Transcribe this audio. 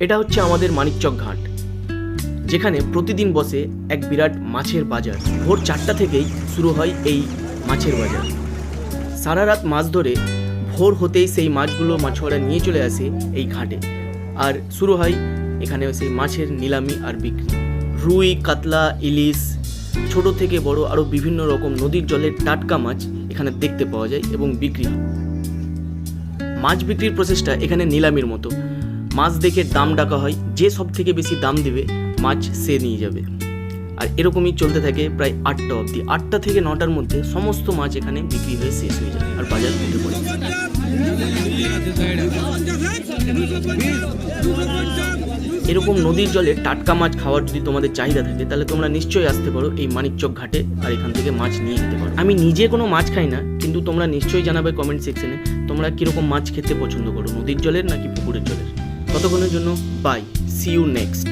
এটা হচ্ছে আমাদের মানিকচক ঘাট, যেখানে প্রতিদিন বসে এক বিরাট মাছের বাজার। ভোর 4টা থেকেই শুরু হয় এই মাছের বাজার। সারা রাত মাছ ধরে ভোর হতেই সেই মাছগুলো মাছুয়ারা নিয়ে চলে আসে এই ঘাটে, আর শুরু হয় এখানে সেই মাছের নিলামি আর বিক্রি। রুই, কাতলা, ইলিশ, ছোট থেকে বড় আরও বিভিন্ন রকম নদীর জলের টাটকা মাছ এখানে দেখতে পাওয়া যায় এবং বিক্রি হয়। মাছ বিক্রির প্রসেসটা এখানে নিলামির মতো। মাছ দেখে দাম ডাকা হয়, যে সব থেকে বেশি দাম দেবে মাছ সে নিয়ে যাবে। আর এরকমই চলতে থাকে প্রায় 8টা অবধি। 8টা থেকে 9টার মধ্যে সমস্ত মাছ এখানে বিক্রি হয়ে শেষ হয়ে যায় আর বাজার উঠে পড়ে। এরকম নদীর জলে টাটকা মাছ খাওয়ার যদি তোমাদের চাহিদা থাকে, তাহলে তোমরা নিশ্চয়ই আসতে পারো এই মানিকচক ঘাটে, আর এখান থেকে মাছ নিয়ে যেতে পারো। আমি নিজে কোনো মাছ খাই না, কিন্তু তোমরা নিশ্চয়ই জানাবে কমেন্ট সেকশনে তোমরা কীরকম মাছ খেতে পছন্দ করো, নদীর জলের নাকি পুকুরের জলের। ততক্ষণের জন্য বাই, সি ইউ নেক্সট।